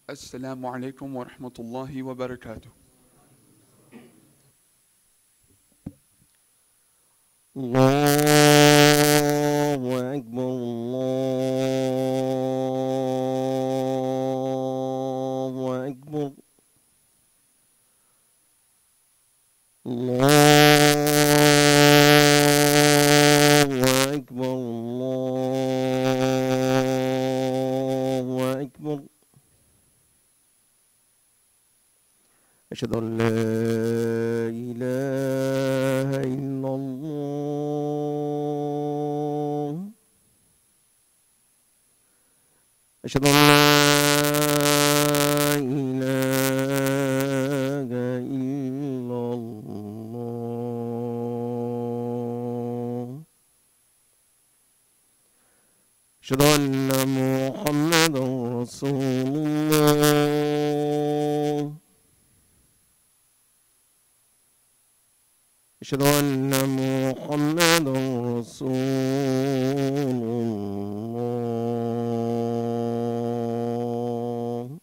السلام عليكم ورحمة الله وبركاته. الله أكبر الله أكبر الله أكبر الله أكبر. أشهد أن لا إله إلا الله. أشهد أن لا إله إلا الله. أشهد أن محمدا رسول الله. أشهد أن محمدا رسول الله.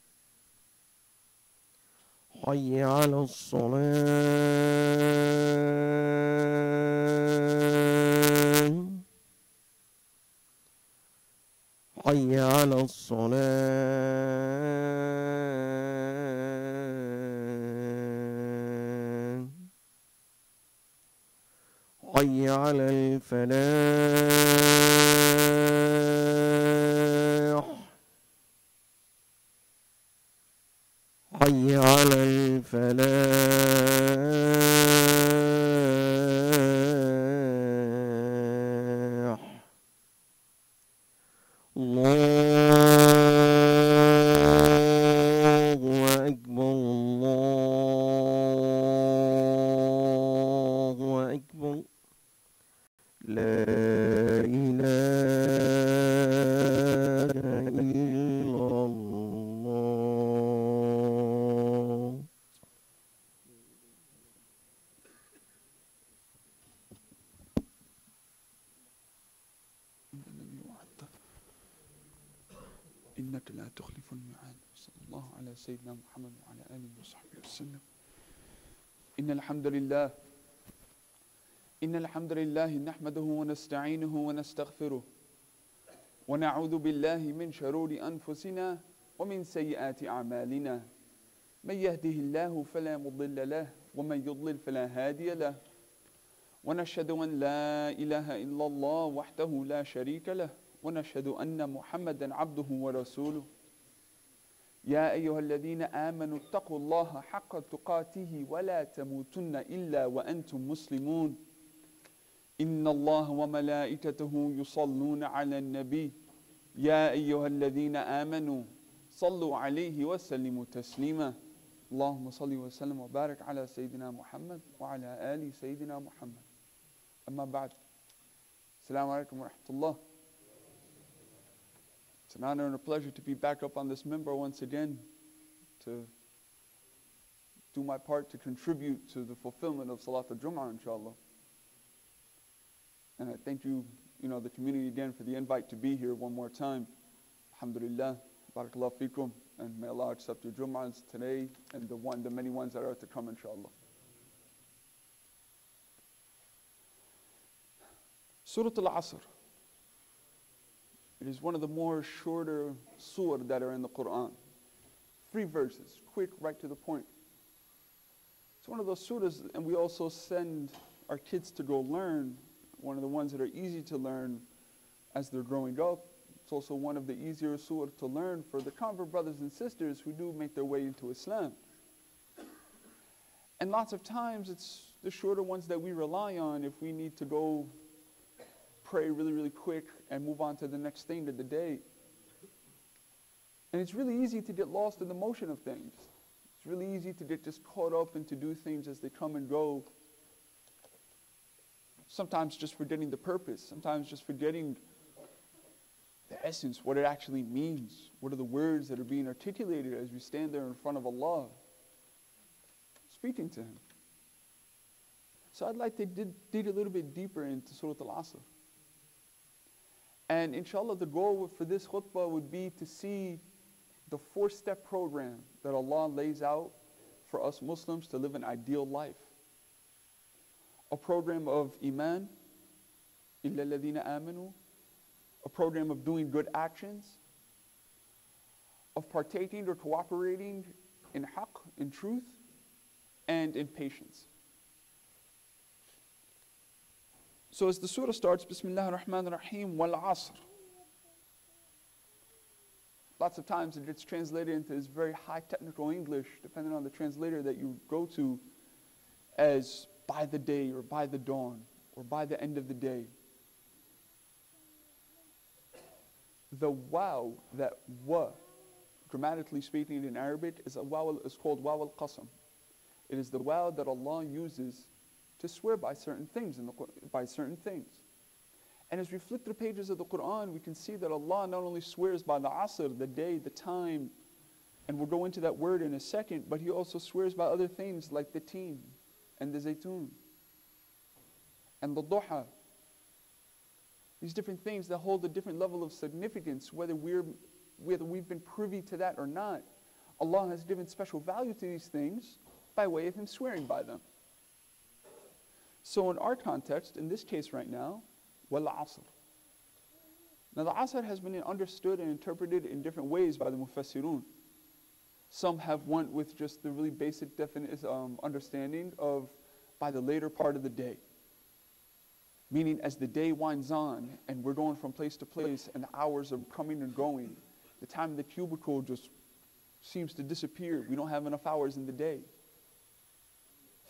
حي على الصلاة. حي على الصلاة. حي على الفلاح. حي على الفلاح. الله أكبر الله أكبر. لا إله إلا الله. إنك لا تخلف الميعاد. صلى الله على سيدنا محمد وعلى آله وصحبه وسلم. إن الحمد لله نحمده ونستعينه ونستغفره ونعوذ بالله من شرور أنفسنا ومن سيئات أعمالنا. من يهده الله فلا مضل له ومن يضلل فلا هادي له. ونشهد أن لا إله إلا الله وحده لا شريك له ونشهد أن محمدا عبده ورسوله. يا أيها الذين آمنوا اتقوا الله حق تقاته ولا تموتن إلا وأنتم مسلمون. إن الله وملائكته يصلون على النبي. يا أيها الذين آمنوا صلوا عليه وسلموا تسليما. اللهم صل وسلم وبارك على سيدنا محمد وعلى آل سيدنا محمد. أما بعد. السلام عليكم ورحمة الله. It's an honor and a pleasure to be back up on this minbar once again to do my part to contribute to the fulfillment of Salat al-Jummah, inshallah. And I thank you, the community again for the invite to be here one more time. Alhamdulillah, barakallahu feekum, and may Allah accept your Jummahs today and the many ones that are to come, inshallah. Surah Al-Asr. It is one of the more shorter surah that are in the Quran. 3 verses, quick, right to the point. It's one of those surahs, and we also send our kids to go learn. One of the ones that are easy to learn as they're growing up. It's also one of the easier surah to learn for the convert brothers and sisters who do make their way into Islam. And lots of times it's the shorter ones that we rely on if we need to go pray really, really quick and move on to the next thing of the day. And it's really easy to get lost in the motion of things. It's really easy to get just caught up and to do things as they come and go. Sometimes just forgetting the purpose, sometimes just forgetting the essence, what it actually means. What are the words that are being articulated as we stand there in front of Allah, speaking to Him. So I'd like to dig a little bit deeper into Surah Al-Asr. And inshallah, the goal for this khutbah would be to see the 4-step program that Allah lays out for us Muslims to live an ideal life. A program of Iman, إِلَّا الَّذِينَ آمَنُوا, a program of doing good actions, of partaking or cooperating in haqq, in truth, and in patience. So as the surah starts, Bismillah ar-Rahman ar-Rahim, wal asr. Lots of times it gets translated into this very high technical English, depending on the translator that you go to, as by the day or by the dawn or by the end of the day. The waw, that wa, grammatically speaking in Arabic, is called waw al-qasam. It is the waw that Allah uses to swear by certain things, And as we flick through the pages of the Quran, we can see that Allah not only swears by the asr, the day, the time, and we'll go into that word in a second, but He also swears by other things like the teen and the zaytun and the duha. These different things that hold a different level of significance, whether we've been privy to that or not. Allah has given special value to these things by way of Him swearing by them. So in our context, in this case right now, wal asr. Now the asr has been understood and interpreted in different ways by the mufassirun. Some have went with just the really basic understanding of by the later part of the day. Meaning as the day winds on and we're going from place to place and the hours are coming and going, the time in the cubicle just seems to disappear. We don't have enough hours in the day.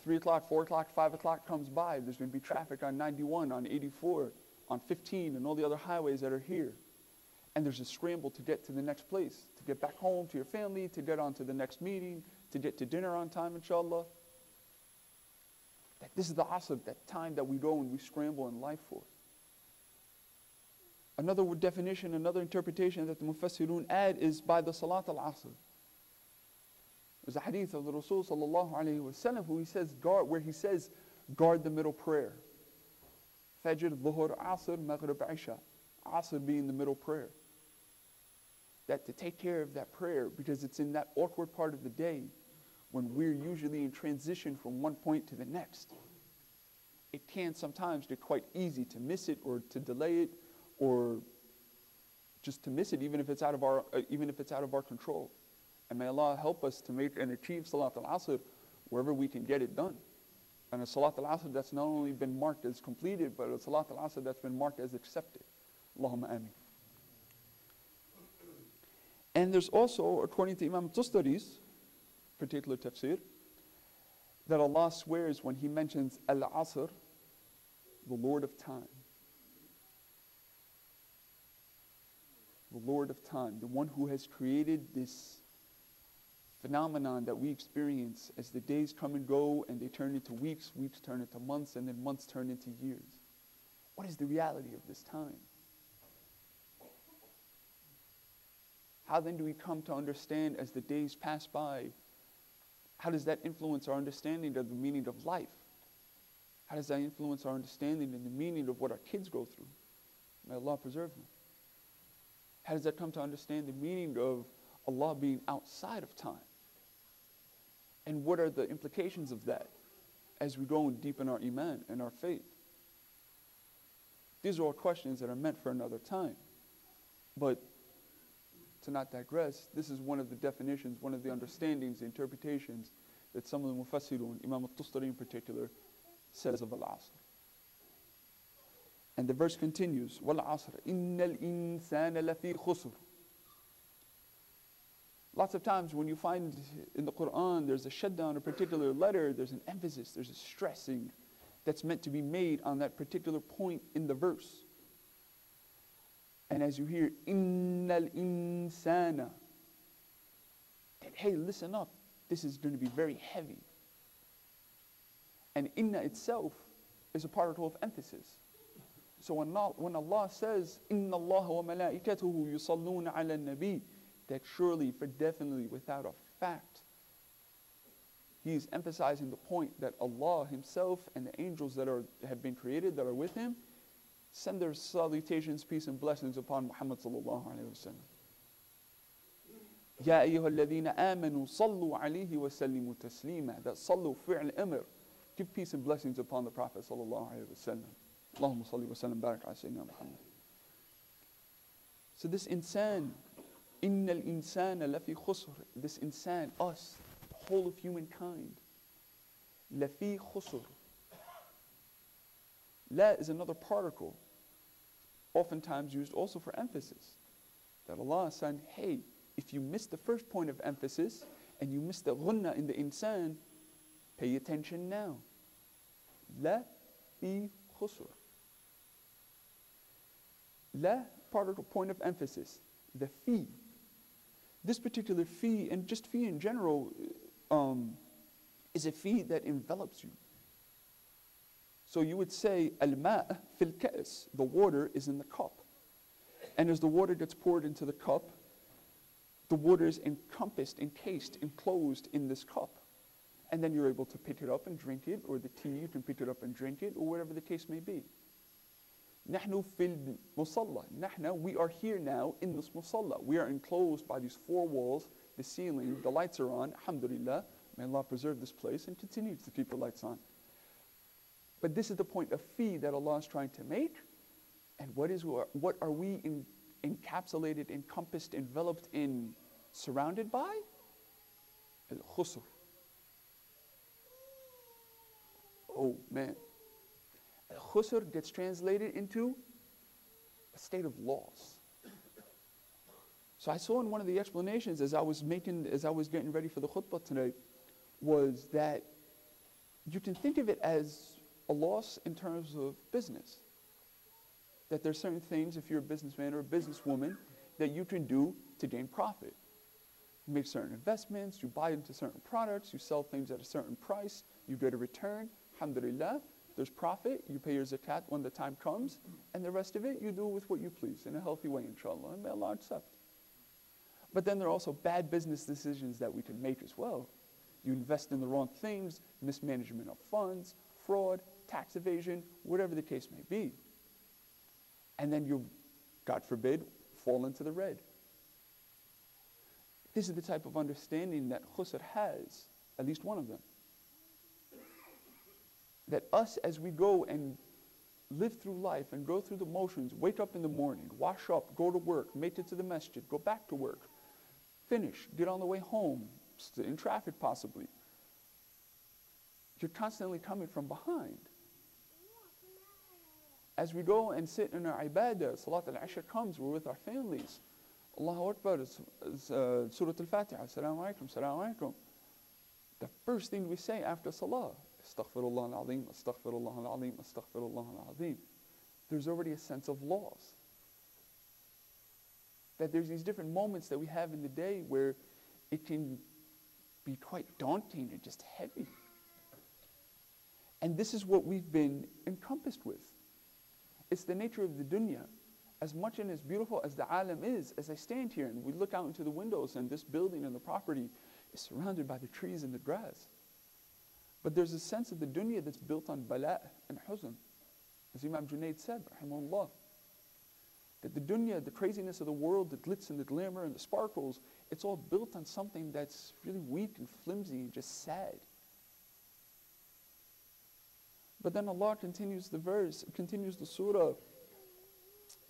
3 o'clock, 4 o'clock, 5 o'clock comes by. There's going to be traffic on 91, on 84, on 15, and all the other highways that are here. And there's a scramble to get to the next place, to get back home to your family, to get on to the next meeting, to get to dinner on time, inshallah. That this is the asr, that time that we go and we scramble in life for. Another definition, another interpretation that the mufassirun add is by the salat al-asr. There's a hadith of the Rasul sallallahu alayhi wa sallam where he says, guard the middle prayer. Fajr, dhuhr, asr, maghrib, isha. Asr being the middle prayer. That to take care of that prayer, because it's in that awkward part of the day when we're usually in transition from one point to the next. It can sometimes get quite easy to miss it or to delay it or just to miss it even if it's out of our control. And may Allah help us to make and achieve Salat al-Asr wherever we can get it done. And a Salat al-Asr that's not only been marked as completed, but a Salat al-Asr that's been marked as accepted. Allahumma ameen. And there's also, according to Imam Tustari's particular tafsir, that Allah swears when He mentions al-Asr, the Lord of time. The Lord of time, the one who has created this phenomenon that we experience as the days come and go and they turn into weeks, weeks turn into months, and then months turn into years. What is the reality of this time? How then do we come to understand as the days pass by? How does that influence our understanding of the meaning of life? How does that influence our understanding and the meaning of what our kids go through? May Allah preserve them. How does that come to understand the meaning of Allah being outside of time? And what are the implications of that as we go and deepen our iman and our faith? These are all questions that are meant for another time. But to not digress, this is one of the definitions, one of the understandings, the interpretations that some of the mufassirun, Imam al-Tustari in particular, says of al-Asr. And the verse continues, وَالْعَصْرِ إِنَّ الْإِنسَانَ لَفِي خُسْرٍ. Lots of times when you find in the Quran there's a shadda on a particular letter, there's an emphasis, there's a stressing that's meant to be made on that particular point in the verse. And as you hear, إِنَّ الْإِنسَانَ, that, hey, listen up, this is going to be very heavy. And inna itself is a particle of emphasis. So when Allah says, إِنَّ اللَّهَ وَمَلَائِكَتُهُ يُصَلُّونَ عَلَى النَّبِيِّ, that surely, for definitely, without a fact, He is emphasizing the point that Allah Himself and the angels that have been created, that are with Him, send their salutations, peace and blessings upon Muhammad sallallahu alayhi wa sallam. يا أيها الذين آمنوا صلوا عليه وسلموا تسليما. That صلوا فعل أمر. Give peace and blessings upon the Prophet صلى الله عليه وسلم. اللهم صل وسلم بارك على سيدنا محمد. So this insan, إن الإنسان لفي خسر. This insan, us, the whole of humankind. لفي خسر. La is another particle, oftentimes used also for emphasis. That Allah is saying, hey, if you miss the first point of emphasis and you miss the ghunna in the insan, pay attention now. La fi khusr. La, particle, point of emphasis. The fi. This particular fi, and just fi in general, is a fi that envelops you. So you would say, al-ma' fil ka's, the water is in the cup. And as the water gets poured into the cup, the water is encompassed, encased, enclosed in this cup. And then you're able to pick it up and drink it, or the tea, you can pick it up and drink it, or whatever the case may be. Nahnu fil musalla. Nahna, we are here now in this musalla. We are enclosed by these four walls, the ceiling, the lights are on. Alhamdulillah, may Allah preserve this place and continue to keep the lights on. But this is the point of fi that Allah is trying to make. And what are we encapsulated, encompassed, enveloped in, surrounded by? Al-khusr. Oh man. Al-khusr gets translated into a state of loss. So I saw in one of the explanations as I was getting ready for the khutbah tonight, was that you can think of it as a loss in terms of business. That there's certain things, if you're a businessman or a businesswoman, that you can do to gain profit. You make certain investments, you buy into certain products, you sell things at a certain price, you get a return, alhamdulillah, there's profit, you pay your zakat when the time comes, and the rest of it you do with what you please, in a healthy way, inshallah, and may Allah accept. But then there are also bad business decisions that we can make as well. You invest in the wrong things, mismanagement of funds, fraud, tax evasion, whatever the case may be. And then you, God forbid, fall into the red. This is the type of understanding that khusr has, at least one of them. That us, as we go and live through life and go through the motions, wake up in the morning, wash up, go to work, make it to the masjid, go back to work, finish, get on the way home, in traffic possibly. You're constantly coming from behind. As we go and sit in our ibadah, Salat al-Isha comes, we're with our families. Allahu Akbar, Surah al-Fatiha, Assalamu alaikum, Assalamu alaikum. The first thing we say after Salah, Astaghfirullah al-Azim, Astaghfirullah al-Azim, Astaghfirullah al-Azim. There's already a sense of loss. That there's these different moments that we have in the day where it can be quite daunting and just heavy. And this is what we've been encompassed with. It's the nature of the dunya. As much and as beautiful as the alam is, as I stand here and we look out into the windows and this building and the property is surrounded by the trees and the grass. But there's a sense of the dunya that's built on bala' and huzn. As Imam Junaid said, rahimahullah, that the dunya, the craziness of the world, the glitz and the glamour and the sparkles, it's all built on something that's really weak and flimsy and just sad. But then Allah continues the verse, continues the surah,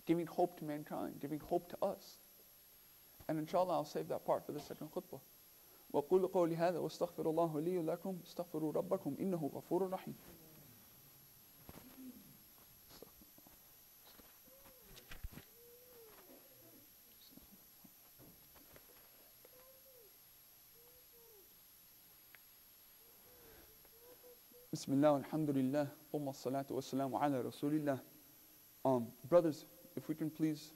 giving hope to mankind, giving hope to us. And inshallah, I'll save that part for the second khutbah. وَقُولُ قَوْلِ هَذَا وَاسْتَغْفِرُ اللَّهُ لِي وَلَكُمْ اسْتَغْفِرُوا رَبَّكُمْ إِنَّهُ غَفُورٌ رَحِيمٌ. Bismillah, alhamdulillah, thumma salatu wassalamu ala rasulillah. Brothers, if we can please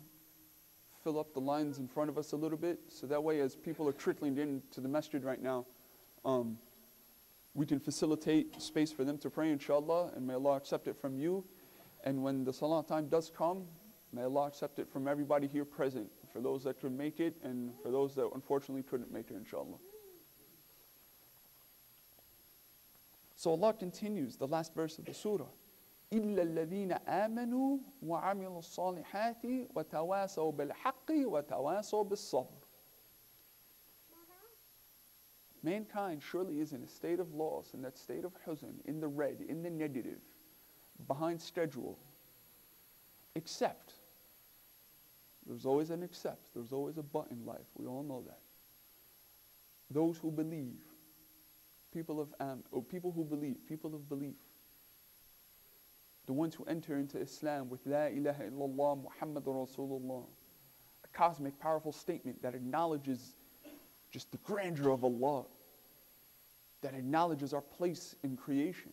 fill up the lines in front of us a little bit, so that way as people are trickling into the masjid right now, we can facilitate space for them to pray, inshallah, and may Allah accept it from you. And when the salah time does come, may Allah accept it from everybody here present, for those that could make it, and for those that unfortunately couldn't make it, inshallah. So Allah continues, the last verse of the surah. إِلَّا الَّذِينَ آمَنُوا وَعَمِلُوا الصَّالِحَاتِ وَتَوَاسَوْا بِالْحَقِّ وَتَوَاسَوْا بِالصَّبْرِ. Mankind surely is in a state of loss, in that state of huzn, in the red, in the negative, behind schedule. Except, there's always an except, there's always a but in life, we all know that. Those who believe, people of belief, the ones who enter into Islam with La ilaha illallah Muhammadur Rasulullah, a cosmic, powerful statement that acknowledges just the grandeur of Allah, that acknowledges our place in creation,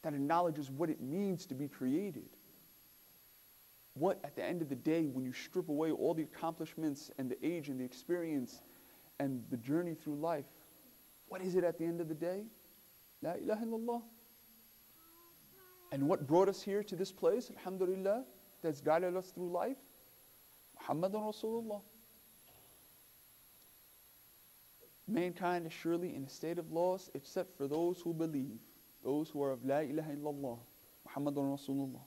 that acknowledges what it means to be created. What, at the end of the day, when you strip away all the accomplishments and the age and the experience and the journey through life, what is it at the end of the day? La ilaha illallah. And what brought us here to this place, alhamdulillah, that's guided us through life? Muhammadan Rasulullah. Mankind is surely in a state of loss except for those who believe, those who are of La ilaha illallah, Muhammadan Rasulullah.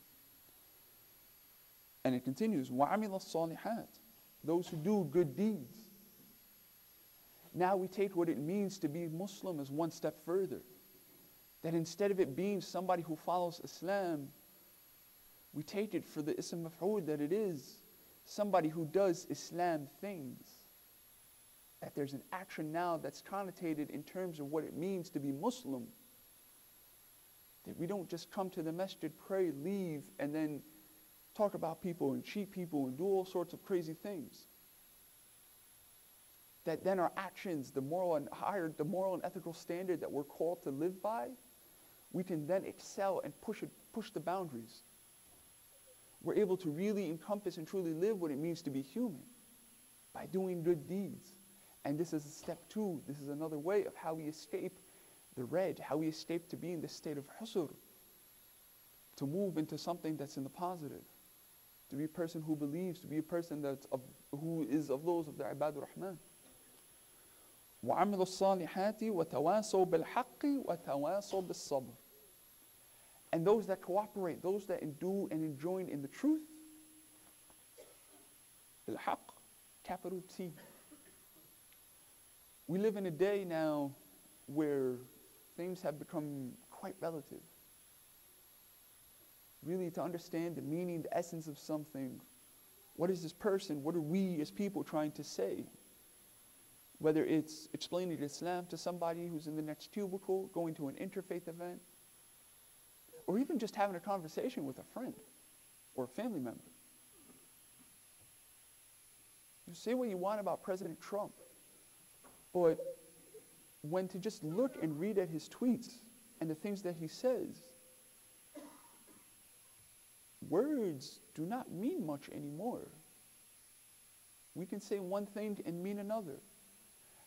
And it continues, وَعَمِلَ الصَّالِحَاتِ, those who do good deeds. Now we take what it means to be Muslim as one step further. That instead of it being somebody who follows Islam, we take it for the ism maf'ool that it is, somebody who does Islam things. That there's an action now that's connotated in terms of what it means to be Muslim. That we don't just come to the masjid, pray, leave, and then talk about people and cheat people and do all sorts of crazy things. That then our actions, the moral and ethical standard that we're called to live by, we can then excel and push the boundaries. We're able to really encompass and truly live what it means to be human by doing good deeds. And this is step 2. This is another way of how we escape the red, how we escape to be in this state of husr, to move into something that's in the positive, to be a person who believes, to be a person who is of those of the Ibadur Rahman. وَعَمِلُوا الصَّالِحَاتِ وَتَوَاسَوْا بِالْحَقِّ وَتَوَاسَوْا بِالصَّبْرِ. And those that cooperate, those that do and enjoin in the truth, الْحَقِّ, capital T. We live in a day now where things have become quite relative. Really, to understand the meaning, the essence of something, what is this person, what are we as people trying to say? Whether it's explaining Islam to somebody who's in the next cubicle, going to an interfaith event, or even just having a conversation with a friend or a family member. You say what you want about President Trump, but when to just look and read at his tweets and the things that he says, words do not mean much anymore. We can say one thing and mean another.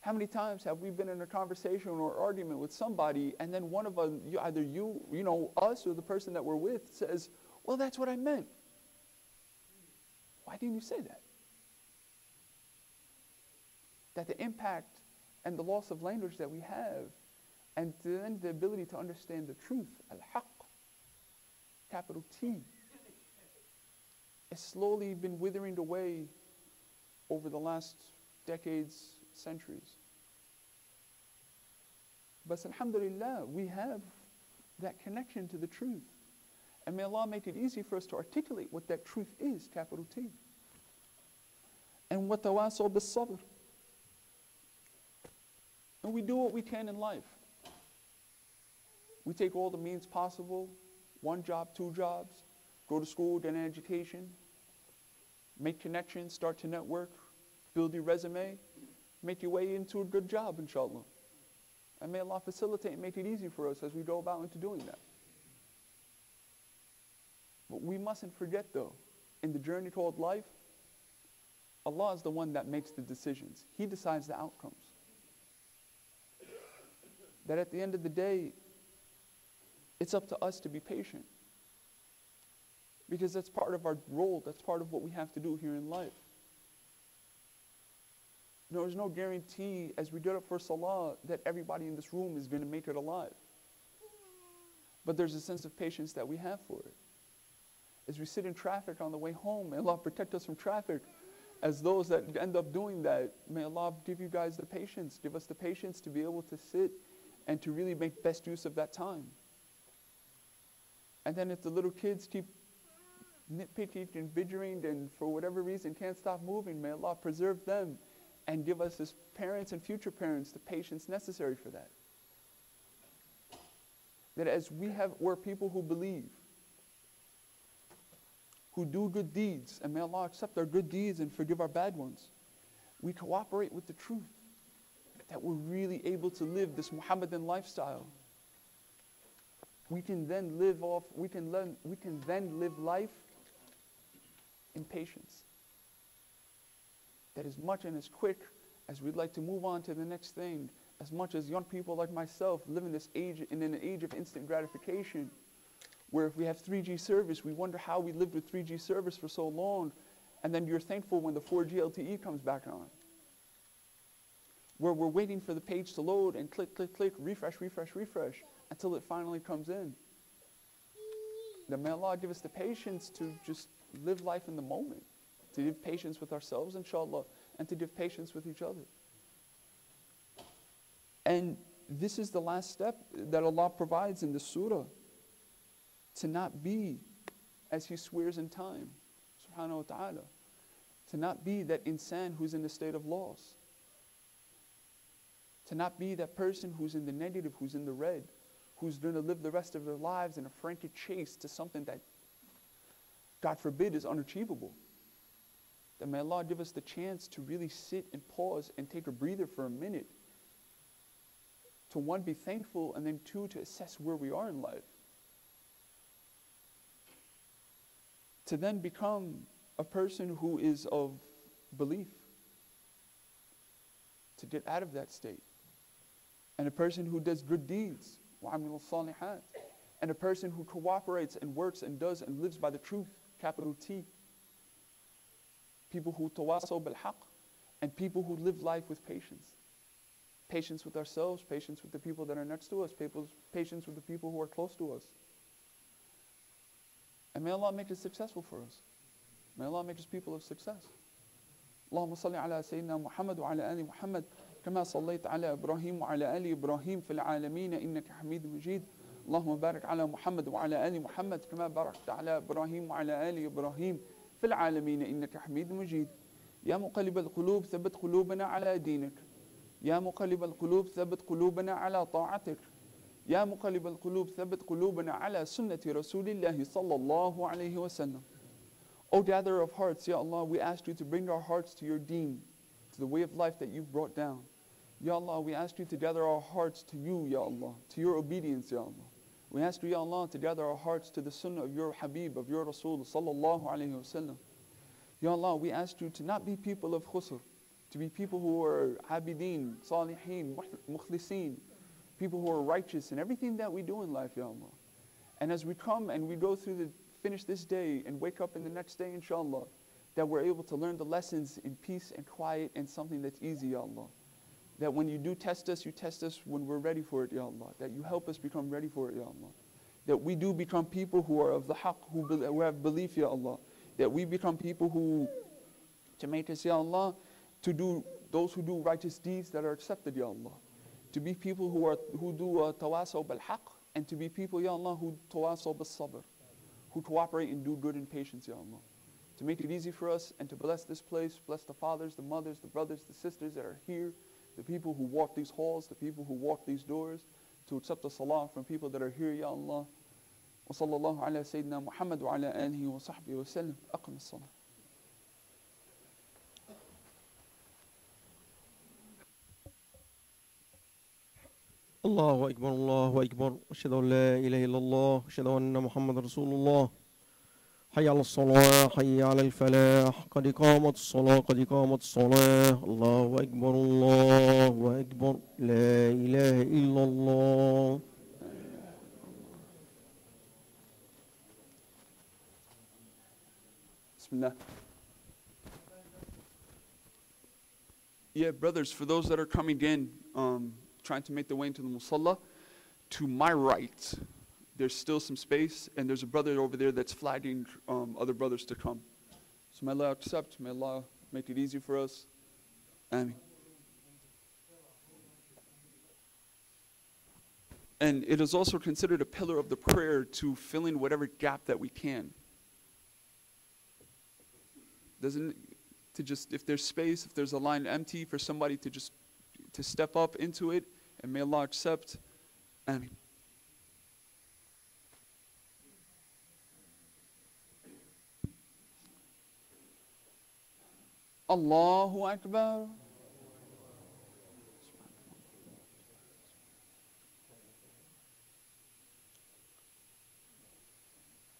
How many times have we been in a conversation or argument with somebody, and then one of us, either us or the person that we're with says, well, that's what I meant. Why didn't you say that? That the impact and the loss of language that we have, and then the ability to understand the truth, al-haqq, capital T, has slowly been withering away over the last decades, centuries. But alhamdulillah, we have that connection to the truth. And may Allah make it easy for us to articulate what that truth is, capital T. And وَتَوَاسَوْا بِالصَّبْرِ. And we do what we can in life. We take all the means possible, 1 job, 2 jobs, go to school, get an education, make connections, start to network, build your resume, make your way into a good job, inshallah. And may Allah facilitate and make it easy for us as we go about into doing that. But we mustn't forget though, in the journey called life, Allah is the one that makes the decisions. He decides the outcomes. That at the end of the day, it's up to us to be patient. Because that's part of our role, that's part of what we have to do here in life. There's no guarantee as we get up for salah that everybody in this room is going to make it alive. But there's a sense of patience that we have for it. As we sit in traffic on the way home, may Allah protect us from traffic, As those that end up doing that, may Allah give you guys the patience, give us the patience to be able to sit and to really make best use of that time. And then if the little kids keep nitpicking and bickering and for whatever reason can't stop moving, may Allah preserve them and give us as parents and future parents the patience necessary for that. That as we're people who believe, who do good deeds, and may Allah accept our good deeds and forgive our bad ones. We cooperate with the truth, that we're really able to live this Muhammadan lifestyle. We can then live life in patience. That as much and as quick as we'd like to move on to the next thing, as much as young people like myself live in this age, in an age of instant gratification, where if we have 3G service, we wonder how we lived with 3G service for so long, and then you're thankful when the 4G LTE comes back on. Where we're waiting for the page to load and click, click, click, refresh, refresh, refresh, until it finally comes in. That may Allah give us the patience to just live life in the moment, to give patience with ourselves, inshallah, and to give patience with each other. And this is the last step that Allah provides in the surah, to not be as He swears in time, subhanahu wa ta'ala, to not be that insan who's in a state of loss, to not be that person who's in the negative, who's in the red, who's going to live the rest of their lives in a frantic chase to something that, God forbid, is unachievable. That may Allah give us the chance to really sit and pause and take a breather for a minute, to one, be thankful, and then two, to assess where we are in life. To then become a person who is of belief, to get out of that state, and a person who does good deeds, وَعَمِلُ الصَّالِحَاتِ, and a person who cooperates and works and does and lives by the truth, capital T. People who tawasaw bil-haq, and people who live life with patience. Patience with ourselves, patience with the people that are next to us, patience with the people who are close to us. And may Allah make it successful for us. May Allah make us people of success. اللهم صل على سيدنا محمد وعلى آل محمد كما صليت على إبراهيم وعلى آل إبراهيم في العالمين إنك حميد مجيد. اللهم بارك على محمد وعلى آل محمد كما باركت على إبراهيم وعلى آل إبراهيم في العالمين إنك حميد مجيد. يا مقلب القلوب ثبت قلوبنا على دينك. يا مقلب القلوب ثبت قلوبنا على طاعتك. يا مقلب القلوب ثبت قلوبنا على سنة رسول الله صلى الله عليه وسلم. O gatherer of hearts, Ya Allah, we ask you to bring our hearts to your deen, to the way of life that you've brought down. Ya Allah, we ask you to gather our hearts to you, Ya Allah, to your obedience, Ya Allah. We ask you, Ya Allah, to gather our hearts to the sunnah of your Habib, of your Rasul, sallallahu alayhi wasallam. Ya Allah, we ask you to not be people of khusr, to be people who are abideen, salihin, mukhlisin, people who are righteous in everything that we do in life, Ya Allah. And as we come and we go through finish this day and wake up in the next day, inshallah, that we're able to learn the lessons in peace and quiet and something that's easy, Ya Allah. That when you do test us, you test us when we're ready for it, Ya Allah. That you help us become ready for it, Ya Allah. That we do become people who are of the haqq, who have belief, Ya Allah. That we become people who, to make us, Ya Allah, to do those who do righteous deeds that are accepted, Ya Allah. To be people who do tawasaw bil-haqq, and to be people, Ya Allah, who tawasaw bil-sabr, who cooperate and do good in patience, Ya Allah. To make it easy for us and to bless this place, bless the fathers, the mothers, the brothers, the sisters that are here, the people who walk these halls, the people who walk these doors, to accept the salah from people that are here, Ya Allah. Wa sallallahu ala Sayyidina Muhammad wa ala alihi wa sahbihi wa sallam. Aqim as-salah. الله أكبر الله أكبر أشهد أن لا إله إلا الله أشهد أن محمد رسول الله حي على الصلاة حي على الفلاح قد قامت الصلاة قد قامت الصلاة الله أكبر الله أكبر لا إله إلا الله. Bismillah. Yeah, brothers, for those that are coming in, trying to make their way into the musalla, to my right, there's still some space, and there's a brother over there that's flagging other brothers to come. So may Allah accept, may Allah make it easy for us. Ameen. And it is also considered a pillar of the prayer to fill in whatever gap that we can. Doesn't to just, if there's space, if there's a line empty, for somebody to just to step up into it, and may Allah accept. Ameen. Allahu Akbar.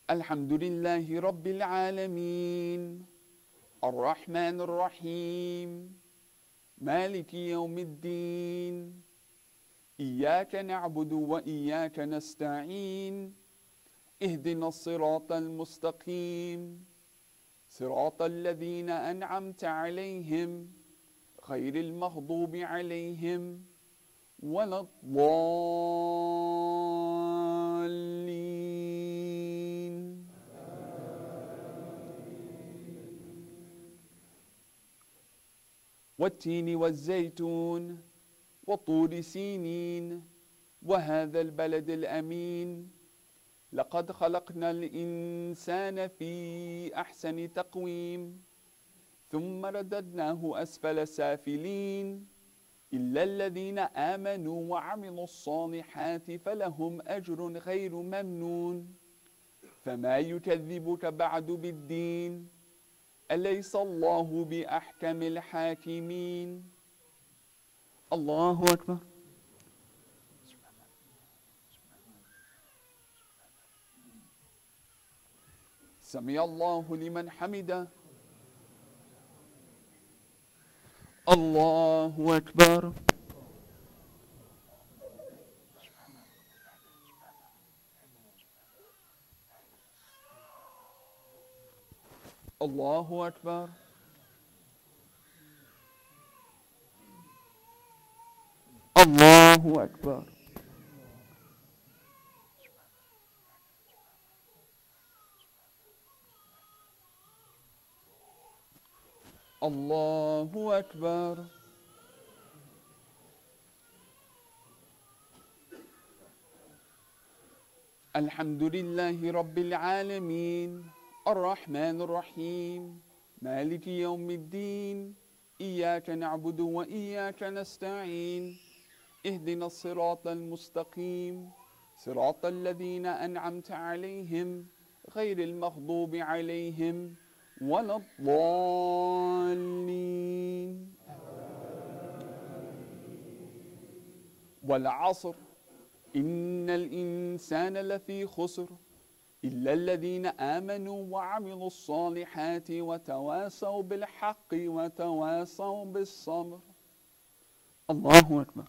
Alhamdulillahi Rabbil Alameen. Ar-Rahman Ar-Rahim. Maliki Yawmiddin. إياك نعبد وإياك نستعين اهدنا الصراط المستقيم صراط الذين أنعمت عليهم غير المغضوب عليهم ولا الضالين. والتين والزيتون وطور سينين وهذا البلد الأمين لقد خلقنا الإنسان في أحسن تقويم ثم رددناه أسفل سافلين إلا الذين آمنوا وعملوا الصالحات فلهم أجر غير ممنون فما يكذبك بعد بالدين أليس الله بأحكم الحاكمين. الله أكبر. سمع الله لمن حمده. الله أكبر. الله أكبر. الله أكبر. الله أكبر. الحمد لله رب العالمين الرحمن الرحيم مالك يوم الدين إياك نعبد وإياك نستعين اهدنا الصراط المستقيم صراط الذين أنعمت عليهم غير المغضوب عليهم ولا الضالين. والعصر إن الإنسان لفي خسر إلا الذين آمنوا وعملوا الصالحات وتواصوا بالحق وتواصوا بالصبر. الله أكبر.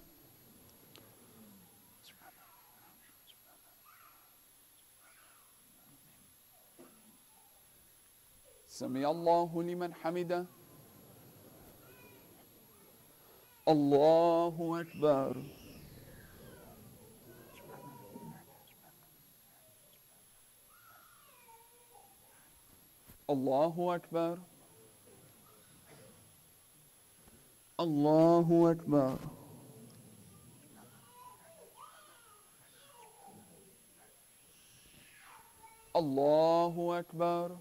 سمع الله لمن حمده. الله أكبر. الله أكبر. الله أكبر. الله أكبر.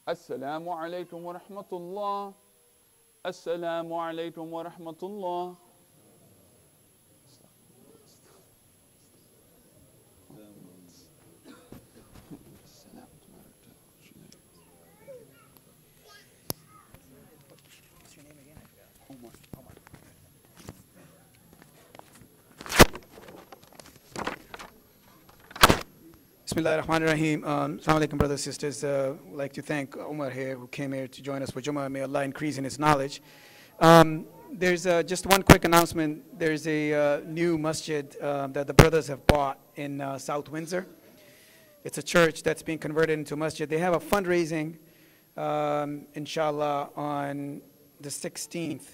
السلام عليكم ورحمة الله. السلام عليكم ورحمة الله. Bismillah ar-Rahman ar-Rahim. Assalamu alaikum, brothers and sisters. We'd like to thank Umar here who came here to join us for Jummah. May Allah increase in his knowledge. There's just one quick announcement. There's a new masjid that the brothers have bought in South Windsor. It's a church that's being converted into a masjid. They have a fundraising, inshallah, on the 16th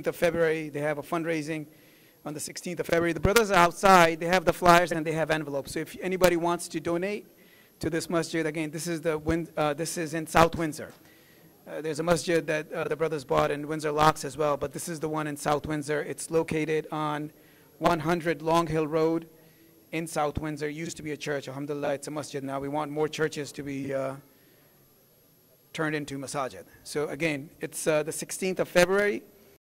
of February. They have a fundraising on the 16th of February. The brothers are outside. They have the flyers and they have envelopes. So if anybody wants to donate to this masjid, again, this is in South Windsor. There's a masjid that the brothers bought in Windsor Locks as well, but this is the one in South Windsor. It's located on 100 Long Hill Road in South Windsor. It used to be a church. Alhamdulillah, it's a masjid now. We want more churches to be turned into masajid. So again, it's the 16th of February.